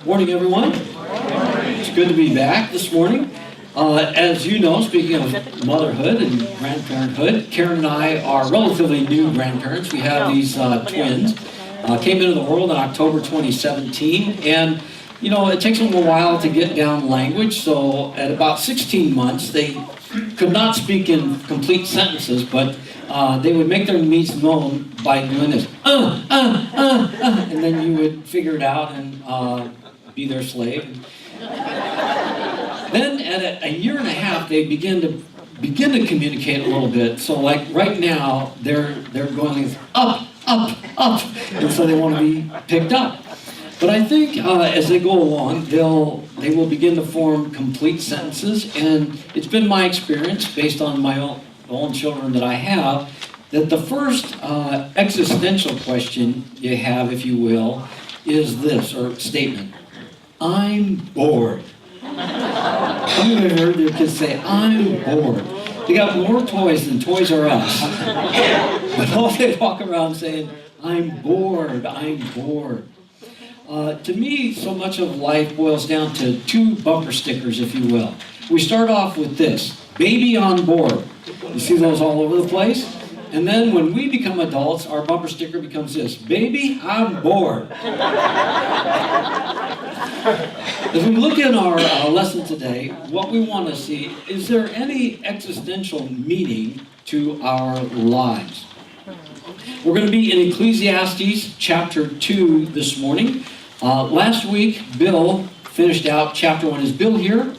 Morning, everyone. It's good to be back this morning. As you know, speaking of motherhood and grandparenthood, Karen and I are relatively new grandparents. We have these twins. Came into the world in October 2017, and you know, it takes them a while to get down language, so at about 16 months, they could not speak in complete sentences, but they would make their needs known by doing this, and then you would figure it out and be their slave. Then at a year and a half, they begin to communicate a little bit. So like right now, they're going up, and so they want to be picked up. But I think as they go along, they will begin to form complete sentences, and it's been my experience, based on my own children that I have, that the first existential question you have, if you will, is this, or statement: I'm bored. How many have heard their kids say, I'm bored? They got more toys than Toys R Us. But all they walk around saying, I'm bored, I'm bored. To me, so much of life boils down to two bumper stickers, if you will. We start off with this: baby on board. You see those all over the place? And then when we become adults, our bumper sticker becomes this: baby, I'm bored. As we look in our lesson today, what we want to see, is there any existential meaning to our lives? We're going to be in Ecclesiastes chapter 2 this morning. Last week, Bill finished out chapter 1. Is Bill here?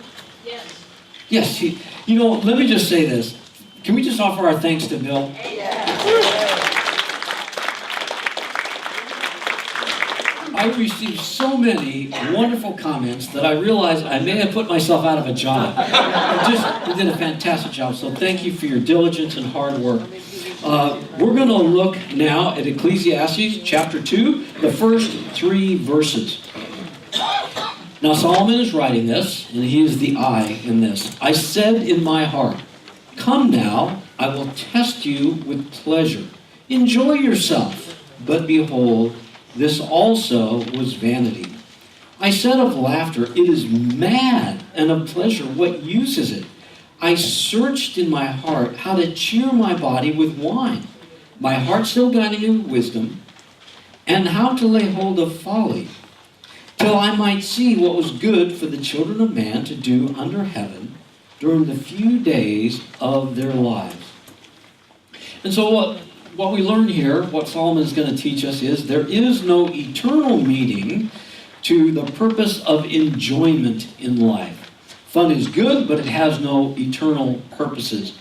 Yes. Yes. You know, let me just say this. Can we just offer our thanks to Bill? I received so many wonderful comments that I realized I may have put myself out of a job. You did a fantastic job, so thank you for your diligence and hard work. We're going to look now at Ecclesiastes chapter 2, the first 3 verses. Now Solomon is writing this, and he is the I in this. I said in my heart, come now, I will test you with pleasure. Enjoy yourself. But behold, this also was vanity. I said of laughter, it is mad, and of pleasure, what use is it? I searched in my heart how to cheer my body with wine, my heart still guiding me with wisdom, and how to lay hold of folly, till I might see what was good for the children of man to do under heaven during the few days of their lives. And so what we learn here, what Solomon is going to teach us, is there is no eternal meaning to the purpose of enjoyment in life. Fun is good, but it has no eternal purposes.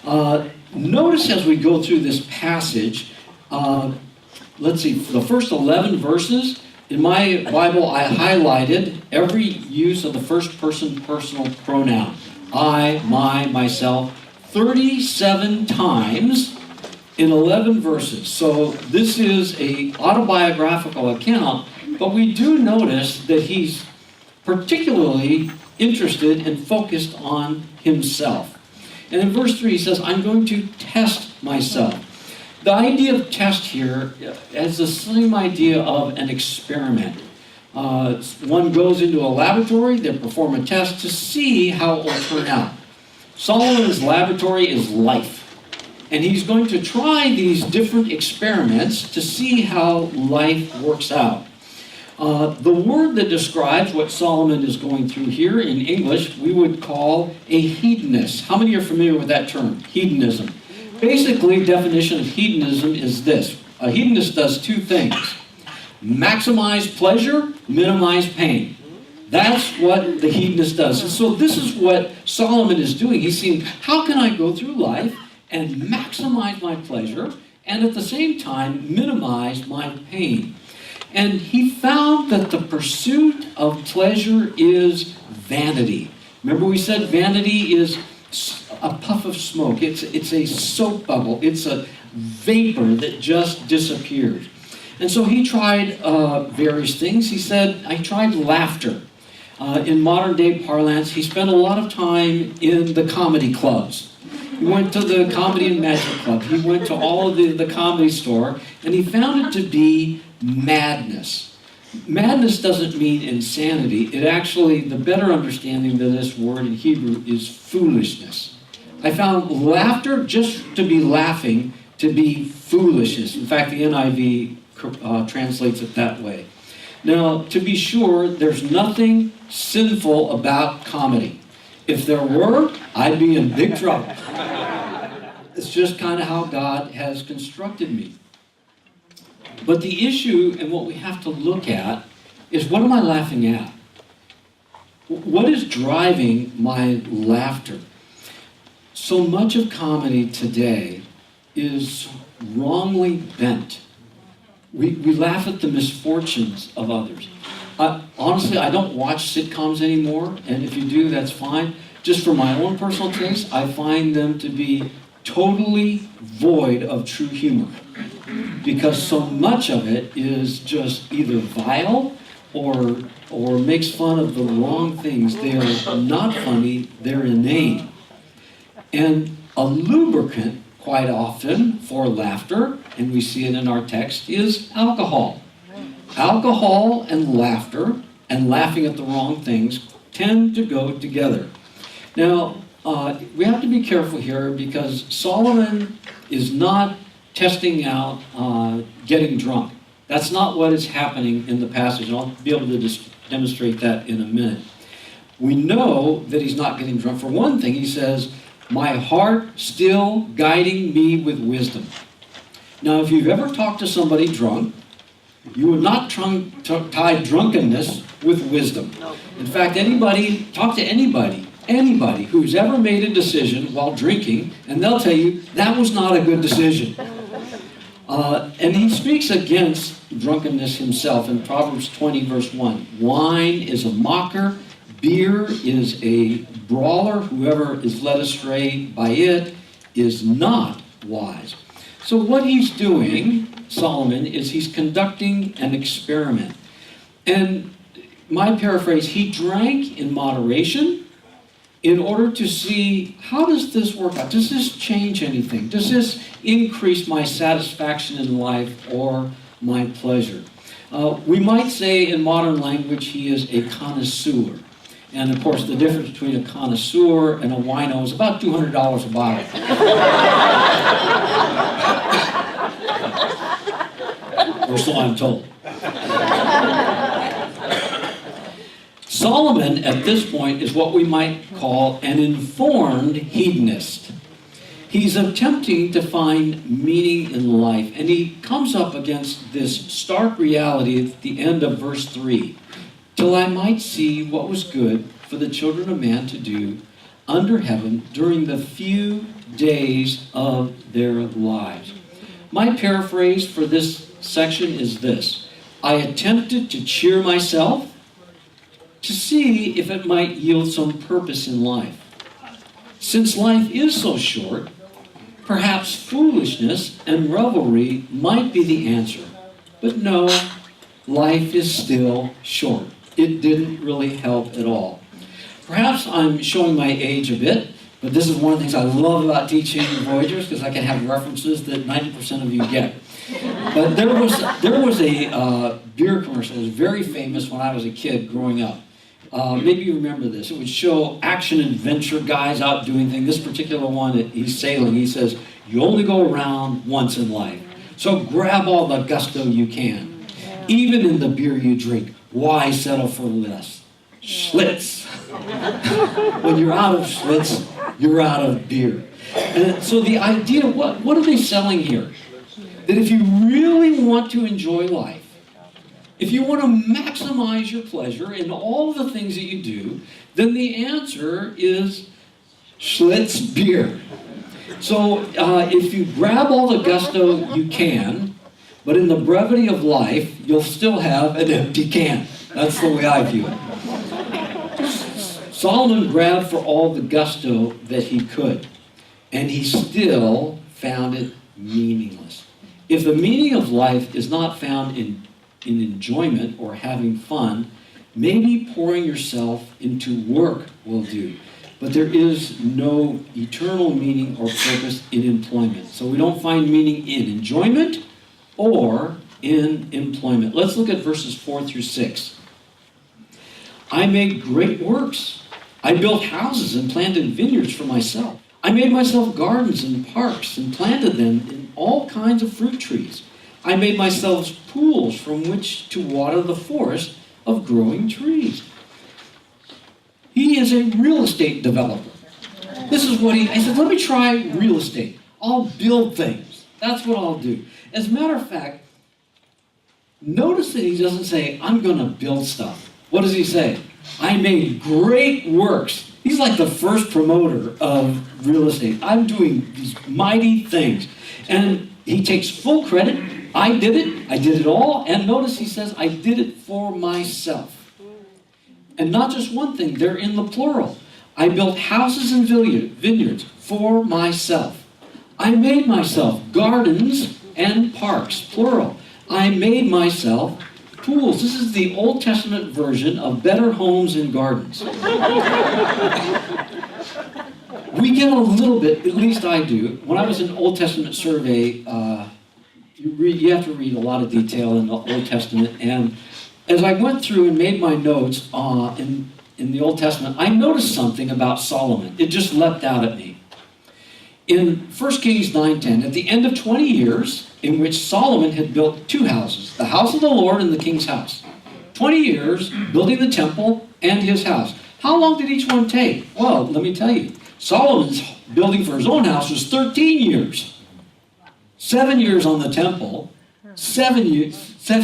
Notice as we go through this passage, let's see, the first 11 verses, in my Bible I highlighted every use of the first person personal pronoun. I, my, myself, 37 times in 11 verses. So this is an autobiographical account, but we do notice that he's particularly interested and focused on himself. And in verse 3 he says, I'm going to test myself. The idea of test here has the same idea of an experiment. One goes into a laboratory, they perform a test to see how it will turn out. Solomon's laboratory is life. And he's going to try these different experiments to see how life works out. The word that describes what Solomon is going through here in English, we would call a hedonist. How many are familiar with that term, hedonism? Basically, definition of hedonism is this. A hedonist does two things: maximize pleasure, minimize pain. That's what the hedonist does. And so this is what Solomon is doing. He's saying, how can I go through life and maximize my pleasure and at the same time minimize my pain? And he found that the pursuit of pleasure is vanity. Remember we said vanity is a puff of smoke. It's a soap bubble. It's a vapor that just disappears. And so he tried various things. He said, I tried laughter. In modern day parlance, he spent a lot of time in the comedy clubs. He went to the Comedy and Magic Club. He went to all of the comedy store, and he found it to be madness. Madness doesn't mean insanity. It actually, the better understanding of this word in Hebrew is foolishness. I found laughter, just to be laughing, to be foolishness. In fact, the NIV translates it that way. Now, to be sure, there's nothing sinful about comedy. If there were, I'd be in big trouble. It's just kind of how God has constructed me. But the issue, and what we have to look at, is what am I laughing at? What is driving my laughter? So much of comedy today is wrongly bent. We laugh at the misfortunes of others. Honestly, I don't watch sitcoms anymore, and if you do, that's fine. Just for my own personal taste, I find them to be totally void of true humor, because so much of it is just either vile or makes fun of the wrong things. They are not funny, they're inane. And a lubricant, quite often, for laughter, and we see it in our text, is alcohol. Alcohol and laughter, and laughing at the wrong things, tend to go together. Now, we have to be careful here, because Solomon is not testing out getting drunk. That's not what is happening in the passage. I'll be able to demonstrate that in a minute. We know that he's not getting drunk. For one thing, he says, "My heart still guiding me with wisdom." Now, if you've ever talked to somebody drunk, you would not tie drunkenness with wisdom. In fact, talk to anybody who's ever made a decision while drinking, and they'll tell you that was not a good decision. And he speaks against drunkenness himself in Proverbs 20, verse 1. Wine is a mocker, beer is a brawler. Whoever is led astray by it is not wise. So what he's doing, Solomon, is he's conducting an experiment. And my paraphrase, he drank in moderation in order to see, how does this work out? Does this change anything? Does this increase my satisfaction in life or my pleasure? We might say in modern language he is a connoisseur. And of course the difference between a connoisseur and a wino is about $200 a bottle. Or so I'm told. Solomon, at this point, is what we might call an informed hedonist. He's attempting to find meaning in life, and he comes up against this stark reality at the end of verse 3. "Till I might see what was good for the children of man to do under heaven during the few days of their lives." My paraphrase for this section is this: I attempted to cheer myself to see if it might yield some purpose in life. Since life is so short, perhaps foolishness and revelry might be the answer. But no, life is still short. It didn't really help at all. Perhaps I'm showing my age a bit, but this is one of the things I love about teaching Voyagers, because I can have references that 90% of you get. But there was a beer commercial that was very famous when I was a kid growing up. Maybe you remember this. It would show action adventure guys out doing things. This particular one, he's sailing. He says, "You only go around once in life. So grab all the gusto you can. Even in the beer you drink, why settle for less? Schlitz." When you're out of Schlitz, you're out of beer. And so the idea, what are they selling here? That if you really want to enjoy life, if you want to maximize your pleasure in all the things that you do, then the answer is Schlitz beer. So if you grab all the gusto you can, but in the brevity of life, you'll still have an empty can. That's the way I view it. Solomon grabbed for all the gusto that he could, and he still found it meaningless. If the meaning of life is not found in enjoyment or having fun, maybe pouring yourself into work will do. But there is no eternal meaning or purpose in employment. So we don't find meaning in enjoyment or in employment. Let's look at verses 4 through 6. I made great works. I built houses and planted vineyards for myself. I made myself gardens and parks and planted them in all kinds of fruit trees. I made myself pools from which to water the forest of growing trees. He is a real estate developer. This is what I said, let me try real estate. I'll build things. That's what I'll do. As a matter of fact, notice that he doesn't say, I'm going to build stuff. What does he say? I made great works. He's like the first promoter of real estate. I'm doing these mighty things. And he takes full credit. I did it all. And notice he says, I did it for myself. And not just one thing, they're in the plural. I built houses and vineyards for myself. I made myself gardens and parks, plural. I made myself pools. This is the Old Testament version of better homes and gardens. We get a little bit, at least I do. When I was in Old Testament survey, you have to read a lot of detail in the Old Testament. And as I went through and made my notes in the Old Testament, I noticed something about Solomon. It just leapt out at me. In 1 Kings 9:10, at the end of 20 years, in which Solomon had built two houses, the house of the Lord and the king's house. 20 years building the temple and his house. How long did each one take? Well, let me tell you. Solomon's building for his own house was 13 years. 7 years on the temple, 7 years on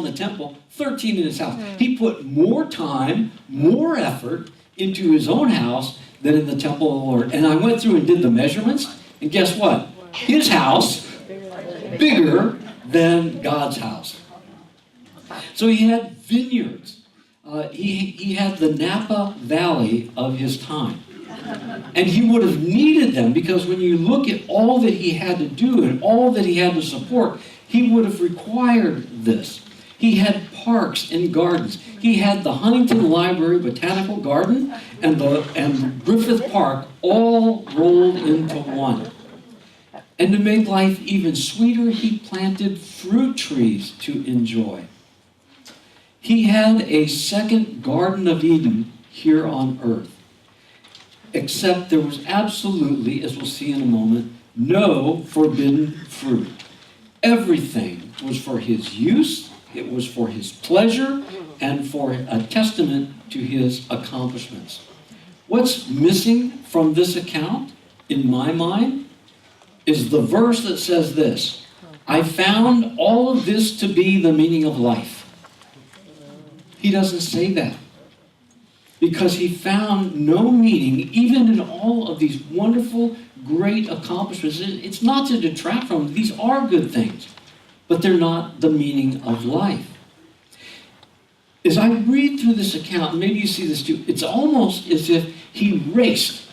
the temple, 13 in his house. He put more time, more effort into his own house than in the temple of the Lord. And I went through and did the measurements, and guess what? His house, bigger than God's house. So he had vineyards. He had the Napa Valley of his time. And he would have needed them because when you look at all that he had to do and all that he had to support, he would have required this. He had parks and gardens. He had the Huntington Library Botanical Garden and the Griffith Park all rolled into one. And to make life even sweeter, he planted fruit trees to enjoy. He had a second Garden of Eden here on earth. Except there was absolutely, as we'll see in a moment, no forbidden fruit. Everything was for his use, it was for his pleasure, and for a testament to his accomplishments. What's missing from this account, in my mind, is the verse that says this: I found all of this to be the meaning of life. He doesn't say that. Because he found no meaning, even in all of these wonderful, great accomplishments. It's not to detract from them. These are good things, but they're not the meaning of life. As I read through this account, and maybe you see this too, it's almost as if he raced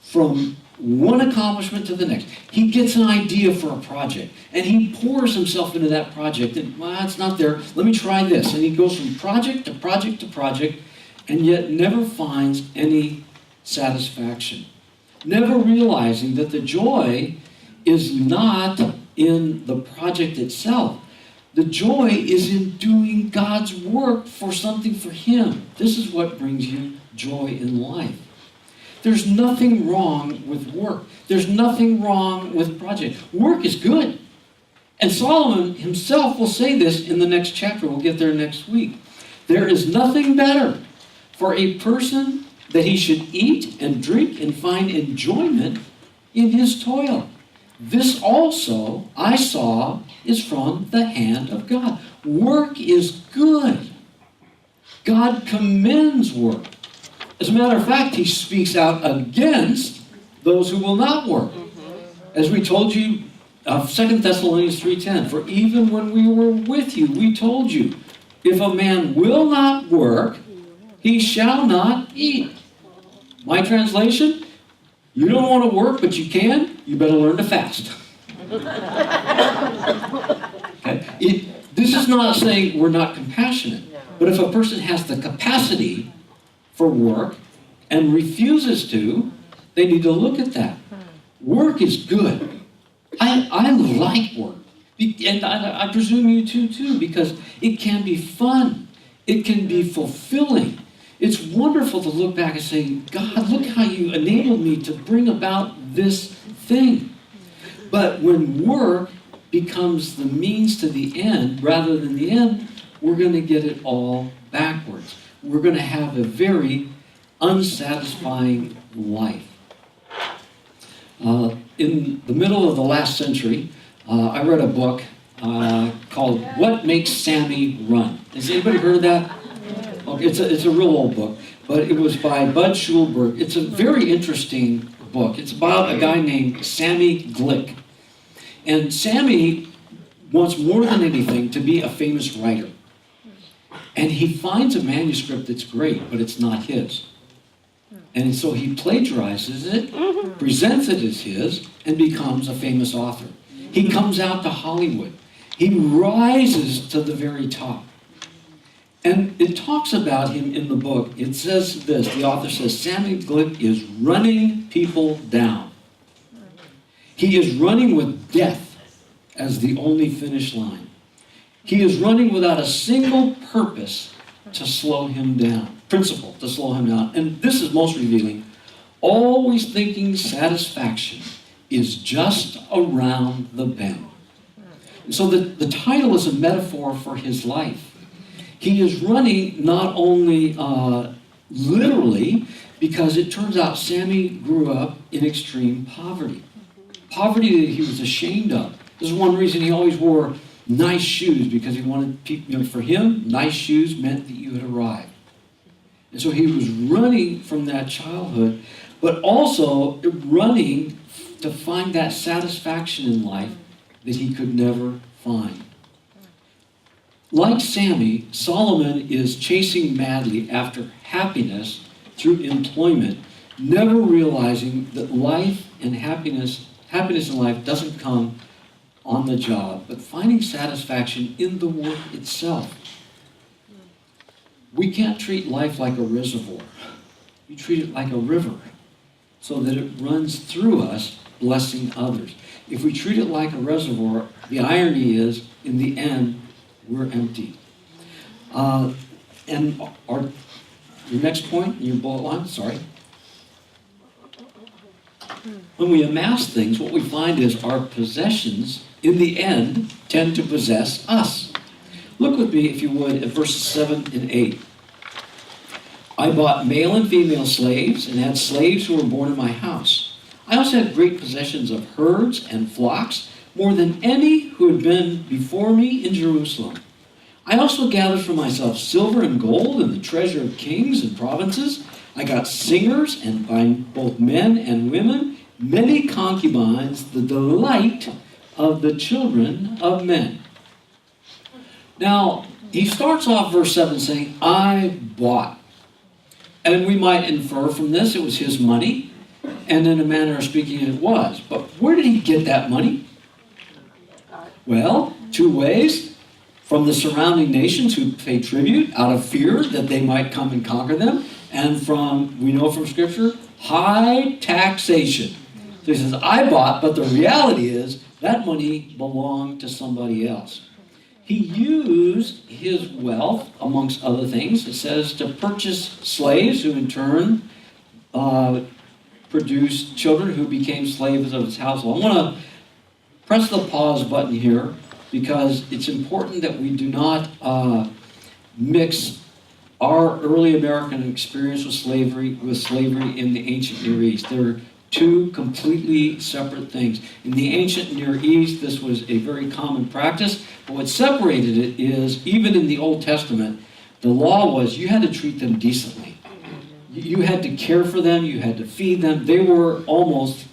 from one accomplishment to the next. He gets an idea for a project, and he pours himself into that project. And, well, it's not there. Let me try this. And he goes from project to project to project, and yet never finds any satisfaction. Never realizing that the joy is not in the project itself. The joy is in doing God's work for something for him. This is what brings you joy in life. There's nothing wrong with work. There's nothing wrong with project. Work is good. And Solomon himself will say this in the next chapter. We'll get there next week. There is nothing better for a person that he should eat and drink and find enjoyment in his toil. This also, I saw, is from the hand of God. Work is good. God commends work. As a matter of fact, he speaks out against those who will not work. As we told you, 2 Thessalonians 3:10, for even when we were with you, we told you, if a man will not work, he shall not eat. My translation, you don't want to work, but you can, you better learn to fast. Okay? This is not saying we're not compassionate, but if a person has the capacity for work and refuses to, they need to look at that. Work is good. I like work. And I presume you too, because it can be fun. It can be fulfilling. It's wonderful to look back and say, God, look how you enabled me to bring about this thing. But when work becomes the means to the end rather than the end, we're going to get it all backwards. We're going to have a very unsatisfying life. In the middle of the last century, I read a book called What Makes Sammy Run. Has anybody heard of that? Okay, it's a real old book, but it was by Bud Schulberg. It's a very interesting book. It's about a guy named Sammy Glick. And Sammy wants more than anything to be a famous writer. And he finds a manuscript that's great, but it's not his. And so he plagiarizes it, presents it as his, and becomes a famous author. He comes out to Hollywood. He rises to the very top. And it talks about him in the book. It says this, the author says, Sammy Glick is running people down. He is running with death as the only finish line. He is running without a single purpose to slow him down, principle to slow him down. And this is most revealing. Always thinking satisfaction is just around the bend. So the title is a metaphor for his life. He is running not only literally, because it turns out Sammy grew up in extreme poverty. Poverty that he was ashamed of. This is one reason he always wore nice shoes, because he wanted people, for him, nice shoes meant that you had arrived. And so he was running from that childhood, but also running to find that satisfaction in life that he could never find. Like Sammy, Solomon is chasing madly after happiness through employment, never realizing that life and happiness in life doesn't come on the job, but finding satisfaction in the work itself. We can't treat life like a reservoir. We treat it like a river so that it runs through us, blessing others. If we treat it like a reservoir, the irony is, in the end, we're empty. And your next point, your bullet line, sorry. When we amass things, what we find is our possessions, in the end, tend to possess us. Look with me, if you would, at verses 7 and 8. I bought male and female slaves and had slaves who were born in my house. I also had great possessions of herds and flocks, more than any who had been before me in Jerusalem. I also gathered for myself silver and gold and the treasure of kings and provinces. I got singers, and by both men and women, many concubines, the delight of the children of men. Now, he starts off verse 7 saying, I bought. And we might infer from this it was his money, and in a manner of speaking it was. But where did he get that money? Well, two ways. From the surrounding nations who pay tribute out of fear that they might come and conquer them, and from, we know from Scripture, high taxation. So he says, I bought, but the reality is that money belonged to somebody else. He used his wealth, amongst other things, it says, to purchase slaves who in turn produced children who became slaves of his household. I want to press the pause button here, because it's important that we do not mix our early American experience with slavery in the ancient Near East. They're two completely separate things. In the ancient Near East, this was a very common practice, but what separated it is, even in the Old Testament, the law was you had to treat them decently. You had to care for them, you had to feed them. They were almost,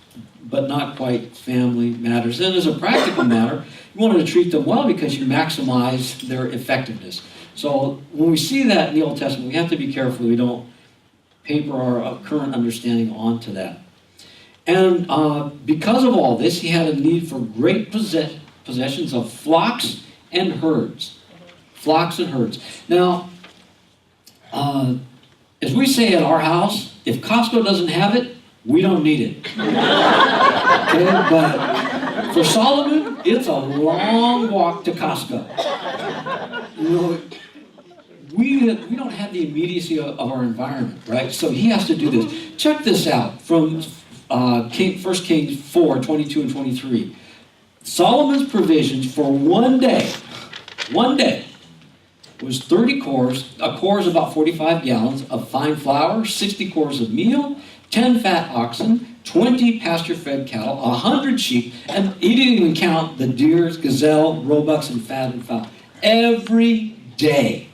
but not quite, family matters. And as a practical matter, you wanted to treat them well because you maximize their effectiveness. So when we see that in the Old Testament, we have to be careful we don't paper our current understanding onto that. And because of all this, he had a need for great possessions of flocks and herds. Flocks and herds. Now, as we say at our house, if Costco doesn't have it, we don't need it. Okay? But For Solomon, it's a long walk to Costco. You know, we don't have the immediacy of our environment, right? So he has to do this. Check this out from 1 Kings 4, 22 and 23. Solomon's provisions for one day, was 30 cores. A core is about 45 gallons of fine flour, 60 cores of meal, 10 fat oxen, 20 pasture-fed cattle, 100 sheep, and he didn't even count the deers, gazelle, roebucks, and fattened fowl. Every day.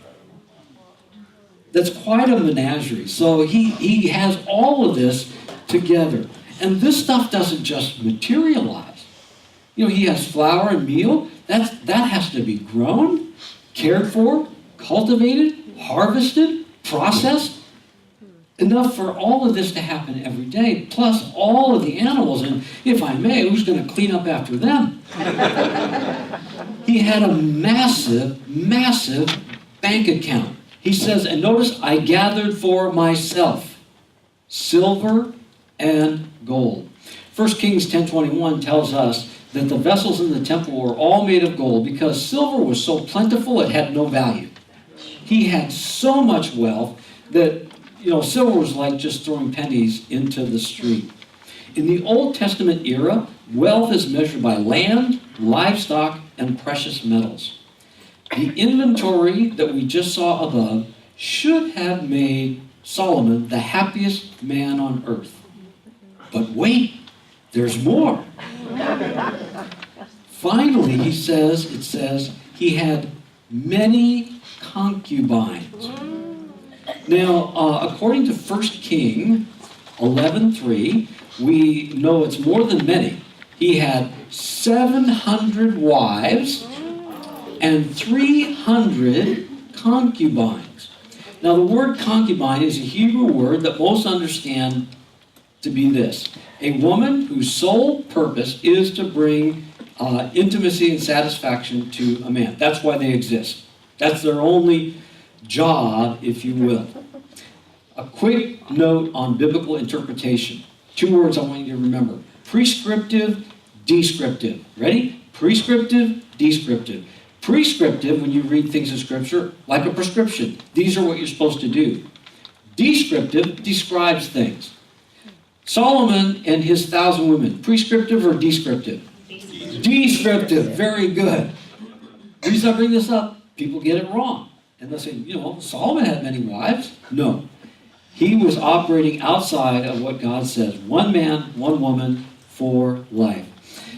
That's quite a menagerie. So he has all of this together. And this stuff doesn't just materialize. You know, he has flour and meal. That has to be grown, cared for, cultivated, harvested, processed. Enough for all of this to happen every day, plus all of the animals. And if I may, who's going to clean up after them? He had a massive, massive bank account. He says, and notice, I gathered for myself silver and gold. 1 Kings 10:21 tells us that the vessels in the temple were all made of gold because silver was so plentiful it had no value. He had so much wealth that, you know, silver was like just throwing pennies into the street. In the Old Testament era, wealth is measured by land, livestock, and precious metals. The inventory that we just saw above should have made Solomon the happiest man on earth. But wait, there's more. Finally, it says, he had many concubines. Now, according to 1 King 11:3, we know it's more than many. He had 700 wives and 300 concubines. Now, the word concubine is a Hebrew word that most understand to be this: a woman whose sole purpose is to bring intimacy and satisfaction to a man. That's why they exist. That's their only job, if you will. A quick note on biblical interpretation. 2 words I want you to remember: prescriptive, descriptive. Ready? Prescriptive, descriptive. Prescriptive, when you read things in Scripture, like a prescription. These are what you're supposed to do. Descriptive describes things. Solomon and his 1,000 women. Prescriptive or descriptive? Descriptive. Very good. The reason I bring this up, people get it wrong. And they'll say, you know, Solomon had many wives. No. He was operating outside of what God says. One man, one woman for life.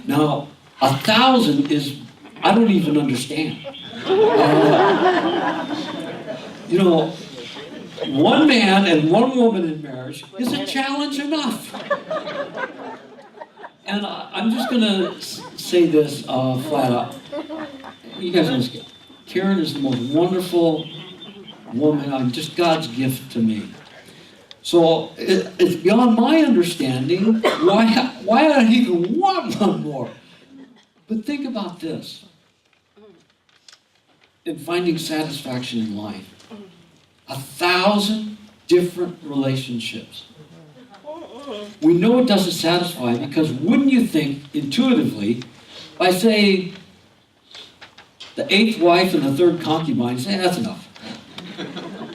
Now, 1,000 is, I don't even understand. You know, one man and one woman in marriage is a challenge enough. And I'm just going to say this flat out. You guys understand. Karen is the most wonderful woman, just God's gift to me. So it's beyond my understanding why I even want one more. But think about this. In finding satisfaction in life, 1,000 different relationships. We know it doesn't satisfy because wouldn't you think intuitively, by say the 8th wife and the 3rd concubine, say that's enough.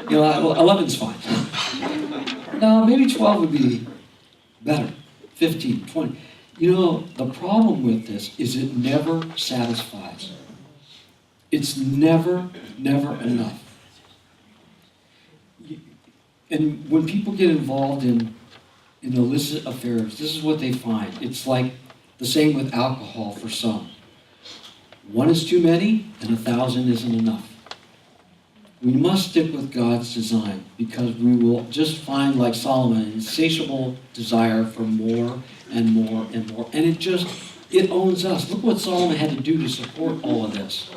You know, 11's fine. No, maybe 12 would be better. 15, 20. You know, the problem with this is it never satisfies. It's never enough. And when people get involved in illicit affairs, this is what they find. It's like the same with alcohol for some. 1 is too many, and 1,000 isn't enough. We must stick with God's design because we will just find, like Solomon, an insatiable desire for more and more and more. And it owns us. Look what Solomon had to do to support all of this.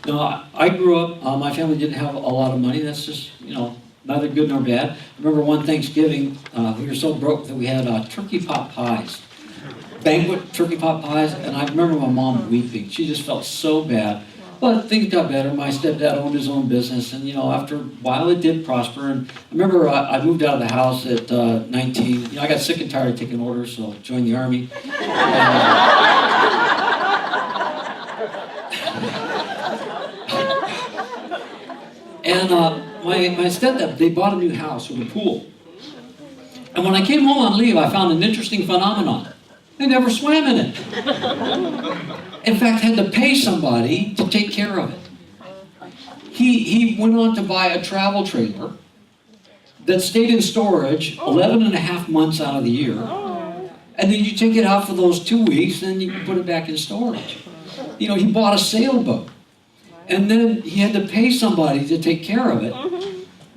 Now, I grew up, my family didn't have a lot of money. That's just, you know, neither good nor bad. I remember one Thanksgiving, we were so broke that we had turkey pot pies. Banquet turkey pot pies, and I remember my mom weeping. She just felt so bad. But things got better. My stepdad owned his own business, and you know, after a while, it did prosper. And I remember I moved out of the house at 19. You know, I got sick and tired of taking orders, so I joined the Army. And my stepdad, they bought a new house with a pool. And when I came home on leave, I found an interesting phenomenon. They never swam in it. In fact, had to pay somebody to take care of it. He went on to buy a travel trailer that stayed in storage 11 and a half months out of the year. And then you take it out for those 2 weeks, and you can put it back in storage. You know, he bought a sailboat. And then he had to pay somebody to take care of it.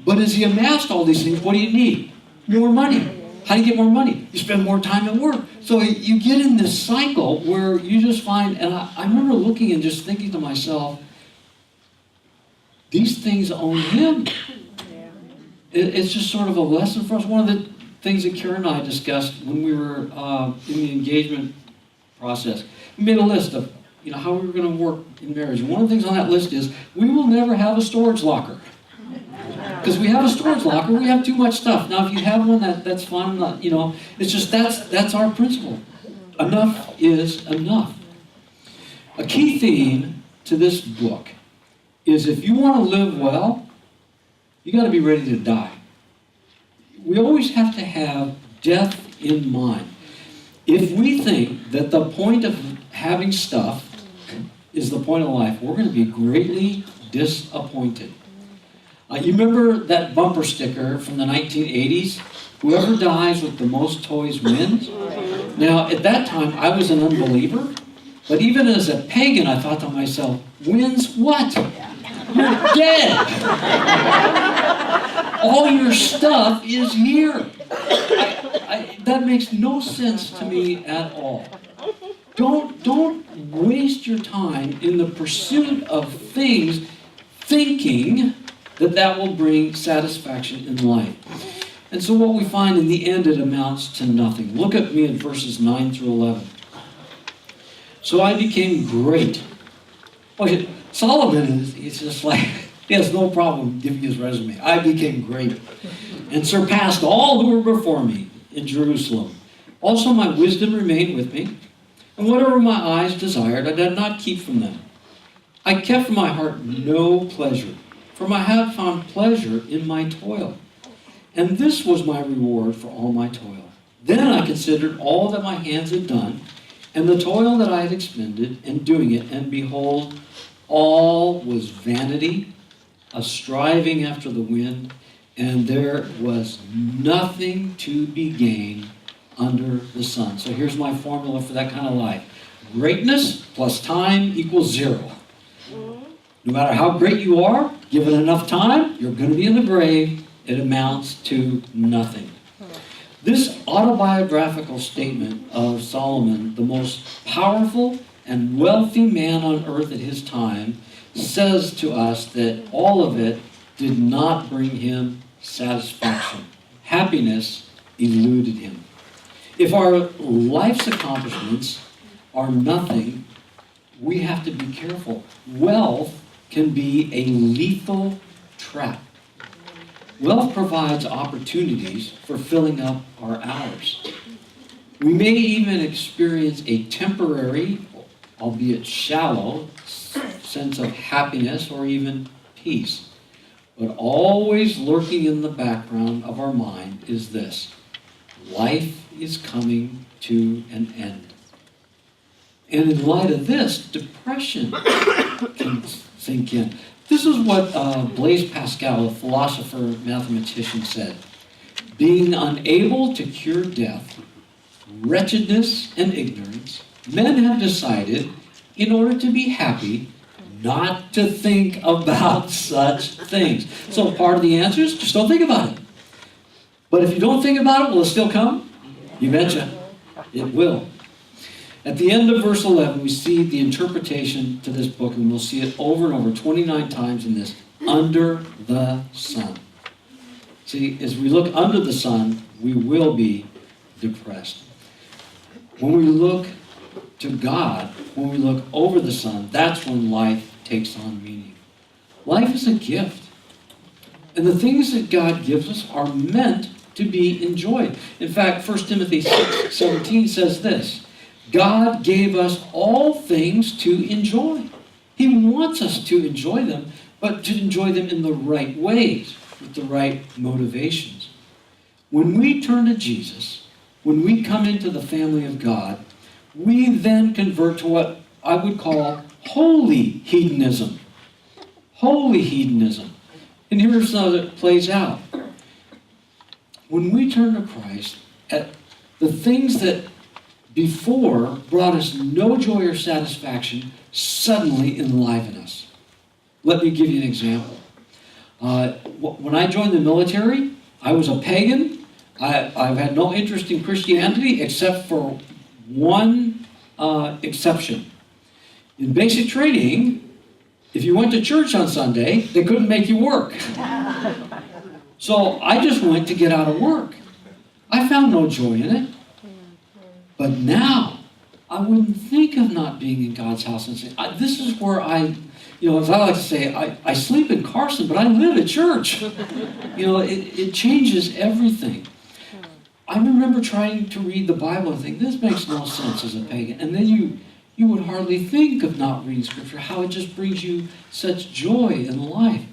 But as he amassed all these things, what do you need? More money. How do you get more money? You spend more time at work. So you get in this cycle where you just find, and I remember looking and just thinking to myself, these things own him. It's just sort of a lesson for us. One of the things that Karen and I discussed when we were in the engagement process, we made a list of how we were going to work in marriage. And one of the things on that list is we will never have a storage locker. Because we have a storage locker, we have too much stuff. Now, if you have one, that's fine. It's just that's our principle. Enough is enough. A key theme to this book is if you want to live well, you got to be ready to die. We always have to have death in mind. If we think that the point of having stuff is the point of life, we're going to be greatly disappointed. You remember that bumper sticker from the 1980s? Whoever dies with the most toys wins? Now, at that time, I was an unbeliever. But even as a pagan, I thought to myself, wins what? You're dead. All your stuff is here. That makes no sense to me at all. Don't waste your time in the pursuit of things thinking that will bring satisfaction in life. And so what we find in the end, it amounts to nothing. Look at me in verses 9 through 11. So I became great. Okay, Solomon he's just like, he has no problem giving his resume. I became great and surpassed all who were before me in Jerusalem. Also my wisdom remained with me, and whatever my eyes desired, I did not keep from them. I kept from my heart no pleasure, for I had found pleasure in my toil. And this was my reward for all my toil. Then I considered all that my hands had done, and the toil that I had expended in doing it, and behold, all was vanity, a striving after the wind, and there was nothing to be gained under the sun. So here's my formula for that kind of life. Greatness plus time equals 0. No matter how great you are, given enough time, you're going to be in the grave. It amounts to nothing. This autobiographical statement of Solomon, the most powerful and wealthy man on earth at his time, says to us that all of it did not bring him satisfaction. Happiness eluded him. If our life's accomplishments are nothing, we have to be careful. Wealth can be a lethal trap. Wealth provides opportunities for filling up our hours. We may even experience a temporary, albeit shallow, sense of happiness or even peace. But always lurking in the background of our mind is this: life is coming to an end. And in light of this, depression can sink in. This is what Blaise Pascal, a philosopher, mathematician, said. Being unable to cure death, wretchedness, and ignorance, men have decided, in order to be happy, not to think about such things. So part of the answer is just don't think about it. But if you don't think about it, will it still come? You betcha. It will. At the end of verse 11, we see the interpretation to this book, and we'll see it over and over 29 times in this: under the sun. See, as we look under the sun, we will be depressed. When we look to God, when we look over the sun, that's when life takes on meaning. Life is a gift. And the things that God gives us are meant to be enjoyed. In fact, 1 Timothy 6:17 says this: God gave us all things to enjoy. He wants us to enjoy them, but to enjoy them in the right ways, with the right motivations. When we turn to Jesus, when we come into the family of God, we then convert to what I would call holy hedonism. Holy hedonism. And here's how it plays out. When we turn to Christ, at the things that before brought us no joy or satisfaction suddenly enliven us. Let me give you an example. When I joined the military, I was a pagan. I've had no interest in Christianity except for one exception. In basic training, if you went to church on Sunday, they couldn't make you work. So I just went to get out of work. I found no joy in it. But now, I wouldn't think of not being in God's house and saying, this is where as I like to say, I sleep in Carson, but I live at church. It changes everything. I remember trying to read the Bible and think, this makes no sense as a pagan. And then you would hardly think of not reading Scripture, how it just brings you such joy in life.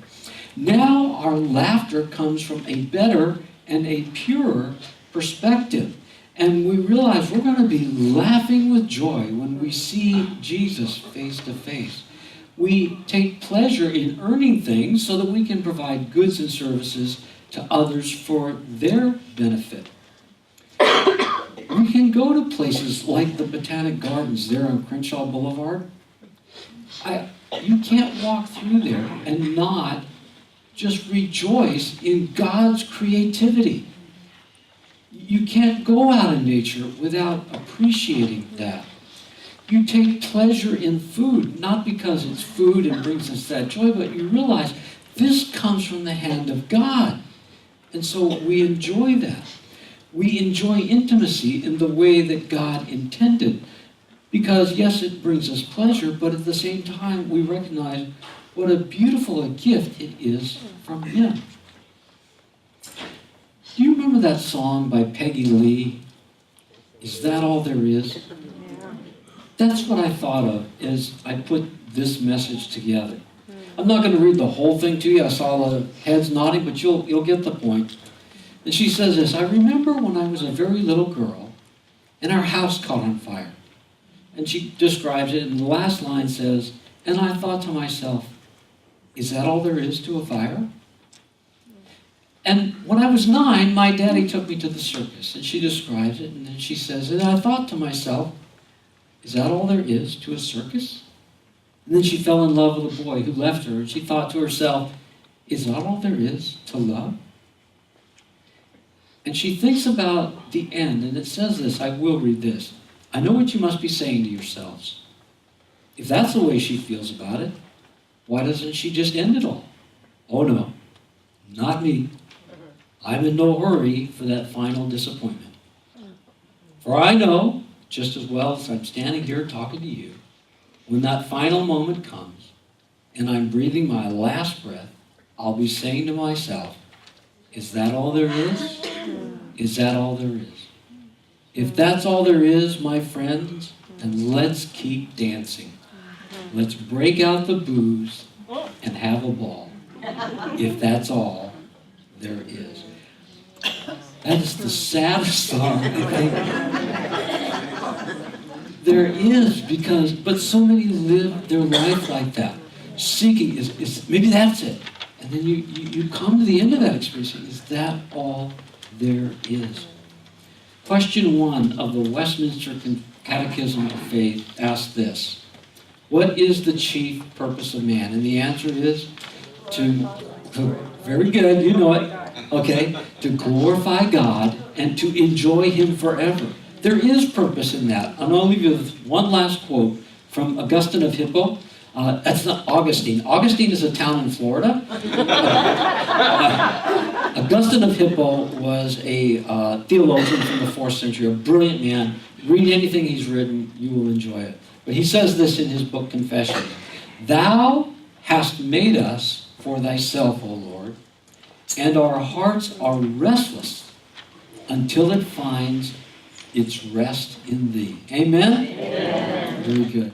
Now our laughter comes from a better and a purer perspective. And we realize we're going to be laughing with joy when we see Jesus face to face. We take pleasure in earning things so that we can provide goods and services to others for their benefit. We can go to places like the Botanic Gardens there on Crenshaw Boulevard. You can't walk through there and not just rejoice in God's creativity. You can't go out in nature without appreciating that. You take pleasure in food, not because it's food and brings us that joy, but you realize this comes from the hand of God. And so we enjoy that. We enjoy intimacy in the way that God intended. Because yes, it brings us pleasure, but at the same time we recognize what a beautiful gift it is from Him. Do you remember that song by Peggy Lee? Is that all there is? That's what I thought of as I put this message together. I'm not going to read the whole thing to you. I saw the heads nodding, but you'll get the point. And she says this, I remember when I was a very little girl and our house caught on fire. And she describes it, and the last line says, and I thought to myself, is that all there is to a fire? And when I was 9, my daddy took me to the circus, and she describes it, and then she says, and I thought to myself, is that all there is to a circus? And then she fell in love with a boy who left her, and she thought to herself, is that all there is to love? And she thinks about the end, and it says this, I will read this. I know what you must be saying to yourselves. If that's the way she feels about it, why doesn't she just end it all? Oh no, not me. I'm in no hurry for that final disappointment. For I know, just as well as I'm standing here talking to you, when that final moment comes and I'm breathing my last breath, I'll be saying to myself, is that all there is? Is that all there is? If that's all there is, my friends, then let's keep dancing. Let's break out the booze and have a ball. If that's all there is. That is the saddest song I think there is, but so many live their life like that. Seeking is maybe that's it. And then you come to the end of that experience. Is that all there is? Question 1 of the Westminster Catechism of Faith asks this. What is the chief purpose of man? And the answer is very good, you know it. Okay, to glorify God and to enjoy Him forever. There is purpose in that. I'm going to leave you with one last quote from Augustine of Hippo. That's not Augustine. Augustine is a town in Florida. Augustine of Hippo was a theologian from the 4th century, a brilliant man. Read anything he's written, you will enjoy it. But he says this in his book, Confession. Thou hast made us for thyself, O Lord, and our hearts are restless until it finds its rest in thee. Amen? Amen. Very good.